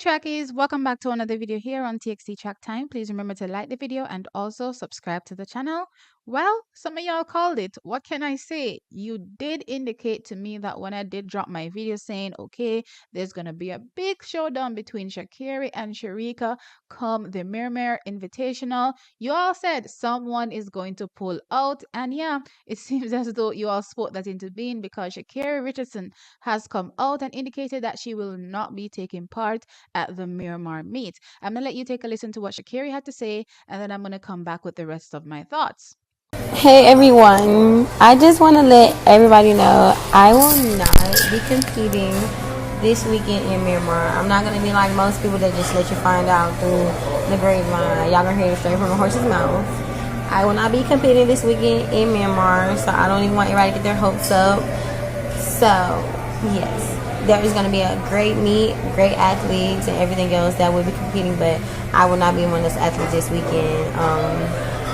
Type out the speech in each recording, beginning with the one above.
trackies, welcome back to another video here on TXT Track Time. Please remember to like the video and also subscribe to the channel. Well, some of y'all called it. What can I say? You did indicate to me that when I did drop my video saying, okay, there's going to be a big showdown between Sha'carri and Shericka come the Miramar Invitational. You all said someone is going to pull out. And yeah, it seems as though you all spoke that into being because Sha'carri Richardson has come out and indicated that she will not be taking part at the Miramar meet. I'm going to let you take a listen to what Sha'carri had to say, and then I'm going to come back with the rest of my thoughts. Hey everyone, I just want to let everybody know I will not be competing this weekend in Miramar. I'm not going to be like most people that just let you find out through the grapevine. Y'all going to hear it straight from a horse's mouth. I will not be competing this weekend in Miramar, so I don't even want everybody to get their hopes up. So, yes, there is going to be a great meet, great athletes, and everything else that will be competing, but I will not be one of those athletes this weekend.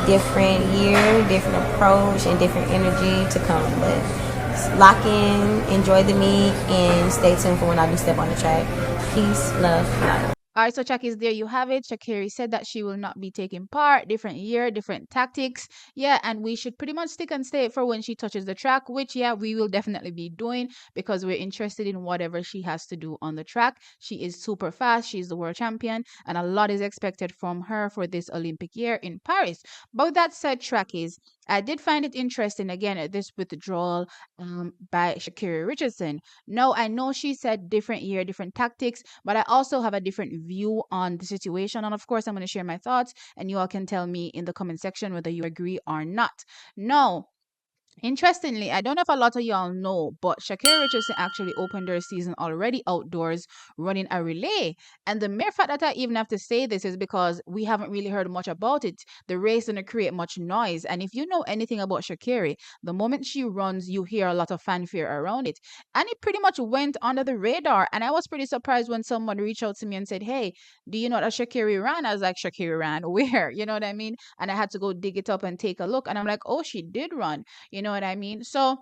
Different year, different approach, and different energy to come. But lock in, enjoy the meet, and stay tuned for when I do step on the track. Peace, love, light. All right, so Chucky's there. You have it. Sha'carri said that she will not be taking part. Different year, different tactics. Yeah, and we should pretty much stick and stay for when she touches the track, which, yeah, we will definitely be doing because we're interested in whatever she has to do on the track. She is super fast. She's the world champion, and a lot is expected from her for this Olympic year in Paris. But with that said, trackies, I did find it interesting again this withdrawal by Sha'carri Richardson. No, I know she said different year, different tactics, but I also have a different view on the situation. And of course, I'm going to share my thoughts, and you all can tell me in the comment section whether you agree or not. No. Interestingly, I don't know if a lot of y'all know, but Sha'carri Richardson actually opened her season already outdoors running a relay. And the mere fact that I even have to say this is because we haven't really heard much about it. The race didn't create much noise. And if you know anything about Sha'carri, the moment she runs, you hear a lot of fanfare around it. And it pretty much went under the radar. And I was pretty surprised when someone reached out to me and said, hey, do you know that Sha'carri ran? I was like, Sha'carri ran? Where? You know what I mean? And I had to go dig it up and take a look. And I'm like, oh, she did run. You know what I mean? So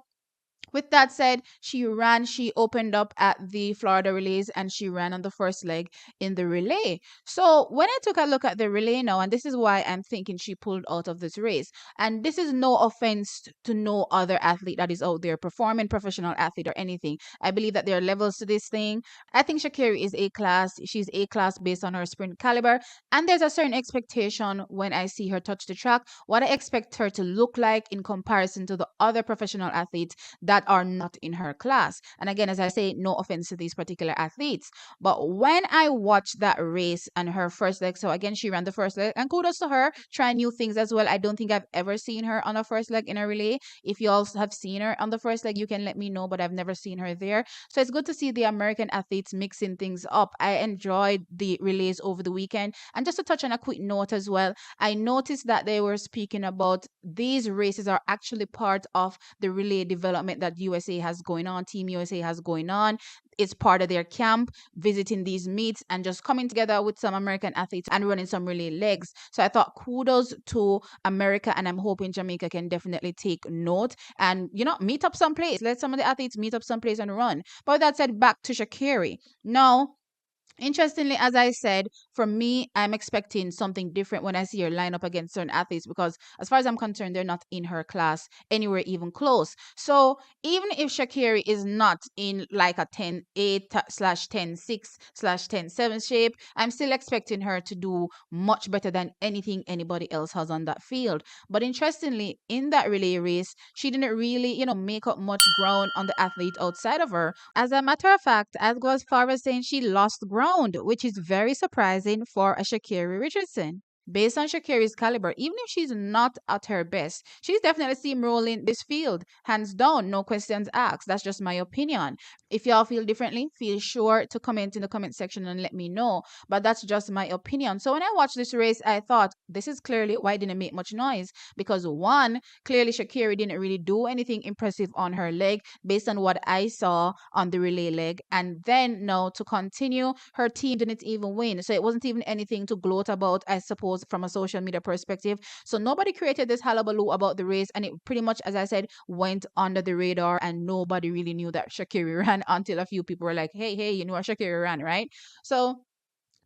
with that said, she opened up at the Florida relays and she ran on the first leg in the relay. So when I took a look at the relay now, and this is why I'm thinking she pulled out of this race, and this is no offense to no other athlete that is out there performing, professional athlete or anything. I believe that there are levels to this thing. I think Sha'carri is A class. She's A class based on her sprint caliber, and there's a certain expectation when I see her touch the track, what I expect her to look like in comparison to the other professional athletes that are not in her class. And again, as I say, no offense to these particular athletes. But when I watched that race and her first leg, so again, she ran the first leg, and kudos to her, trying new things as well. I don't think I've ever seen her on a first leg in a relay. If you all have seen her on the first leg, you can let me know, but I've never seen her there. So it's good to see the American athletes mixing things up. I enjoyed the relays over the weekend. And just to touch on a quick note as well, I noticed that they were speaking about these races are actually part of the relay development that USA has going on, Team USA has going on. It's part of their camp, visiting these meets and just coming together with some American athletes and running some relay legs. So I thought kudos to America, and I'm hoping Jamaica can definitely take note and, meet up someplace. Let some of the athletes meet up someplace and run. But with that said, back to Sha'carri. Now, interestingly, as I said, for me, I'm expecting something different when I see her line up against certain athletes because, as far as I'm concerned, they're not in her class anywhere even close. So, even if Sha'carri is not in like a 10-8 slash 10-6 slash 10-7 shape, I'm still expecting her to do much better than anything anybody else has on that field. But interestingly, in that relay race, she didn't really, make up much ground on the athlete outside of her. As a matter of fact, I'd go as far as saying she lost ground, which is very surprising for a Sha'carri Richardson. Based on Sha'carri's caliber, even if she's not at her best, she's definitely steamrolling this field. Hands down, no questions asked. That's just my opinion. If y'all feel differently, feel sure to comment in the comment section and let me know. But that's just my opinion. So when I watched this race, I thought, this is clearly why it didn't make much noise. Because one, clearly Sha'carri didn't really do anything impressive on her leg based on what I saw on the relay leg. And then, no, to continue, her team didn't even win. So it wasn't even anything to gloat about, I suppose, from a social media perspective. So nobody created this hullabaloo about the race, and it pretty much, as I said, went under the radar, and nobody really knew that Sha'carri ran until a few people were like, hey, you know what Sha'carri ran, right? So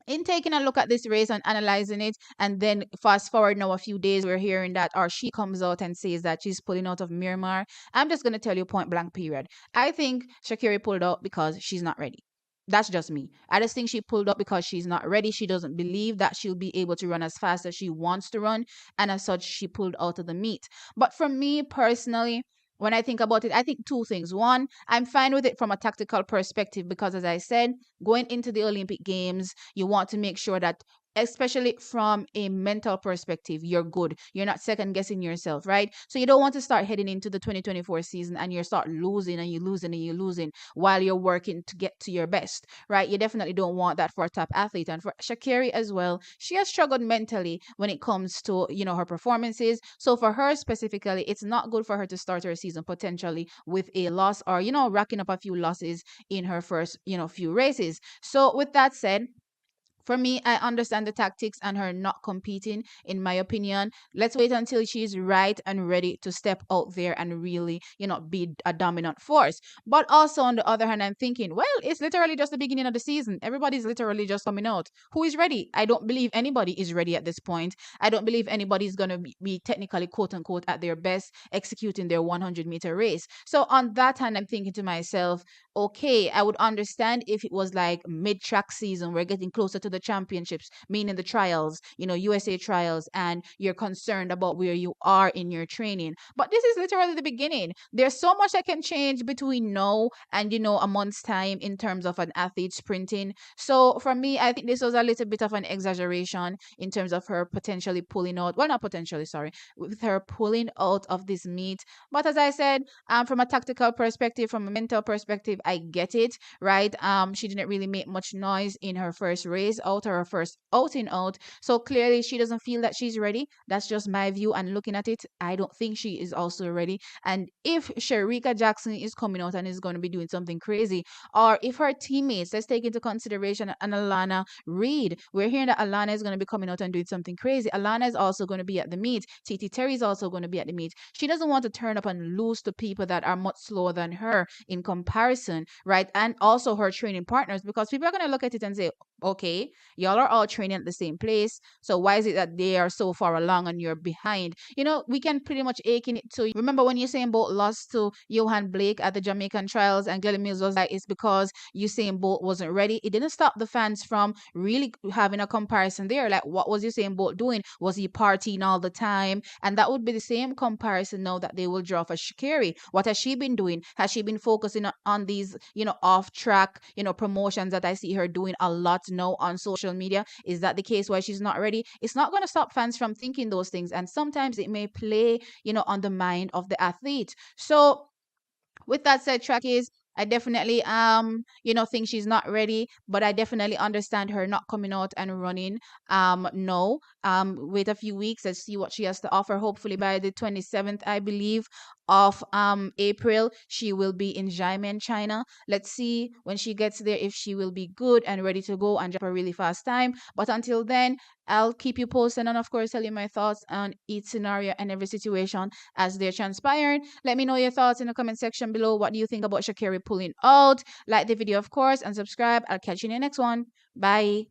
in taking a look at this race and analyzing it, and then fast forward now a few days, we're hearing that, or she comes out and says that she's pulling out of Miramar. I'm just going to tell you point blank period. I think Sha'carri pulled out because she's not ready. That's just me. I just think she pulled up because she's not ready. She doesn't believe that she'll be able to run as fast as she wants to run. And as such, she pulled out of the meet. But for me personally, when I think about it, I think two things. One, I'm fine with it from a tactical perspective because, as I said, going into the Olympic Games, you want to make sure that, especially from a mental perspective, you're good. You're not second guessing yourself, right? So you don't want to start heading into the 2024 season and you start losing and you're losing and you're losing while you're working to get to your best, right? You definitely don't want that for a top athlete. And for Sha'carri as well, she has struggled mentally when it comes to, her performances. So for her specifically, it's not good for her to start her season potentially with a loss, or, racking up a few losses in her first, few races. So with that said, for me, I understand the tactics and her not competing, in my opinion. Let's wait until she's right and ready to step out there and really, be a dominant force. But also, on the other hand, I'm thinking, well, it's literally just the beginning of the season. Everybody's literally just coming out. Who is ready? I don't believe anybody is ready at this point. I don't believe anybody's going to be technically, quote unquote, at their best executing their 100-meter race. So, on that hand, I'm thinking to myself, okay, I would understand if it was like mid track season, we're getting closer to the championships, meaning the trials, USA trials, and you're concerned about where you are in your training. But this is literally the beginning. There's so much that can change between now and, a month's time in terms of an athlete sprinting. So for me, I think this was a little bit of an exaggeration in terms of her potentially pulling out. Well, not potentially, sorry, with her pulling out of this meet. But as I said, from a tactical perspective, from a mental perspective, I get it, right? She didn't really make much noise in her first race out, or her first outing out. So clearly she doesn't feel that she's ready. That's just my view. And looking at it, I don't think she is also ready. And if Shericka Jackson is coming out and is going to be doing something crazy, or if her teammates, let's take into consideration an Alana Reed. We're hearing that Alana is going to be coming out and doing something crazy. Alana is also going to be at the meet. TT Terry is also going to be at the meet. She doesn't want to turn up and lose to people that are much slower than her in comparison, right? And also her training partners, because people are going to look at it and say, okay, y'all are all training at the same place. So why is it that they are so far along and you're behind? We can pretty much akin it to, remember when Usain Bolt lost to Johan Blake at the Jamaican trials, and Glenn Mills was like, it's because Usain Bolt wasn't ready. It didn't stop the fans from really having a comparison there. Like, what was Usain Bolt doing? Was he partying all the time? And that would be the same comparison now that they will draw for Sha'carri. What has she been doing? Has she been focusing on these, off track, promotions that I see her doing a lot now on social media? Is that the case why she's not ready? It's not going to stop fans from thinking those things. And sometimes it may play, on the mind of the athlete. So with that said, track is, I definitely think she's not ready, but I definitely understand her not coming out and running. No. Wait a few weeks, let's see what she has to offer. Hopefully by the 27th, I believe, of April, she will be in Xiamen, China. Let's see when she gets there if she will be good and ready to go and drop a really fast time. But until then, I'll keep you posted, and of course tell you my thoughts on each scenario and every situation as they're transpiring. Let me know your thoughts in the comment section below. What do you think about Sha'carri pulling out? Like the video, of course, and subscribe. I'll catch you in the next one. Bye.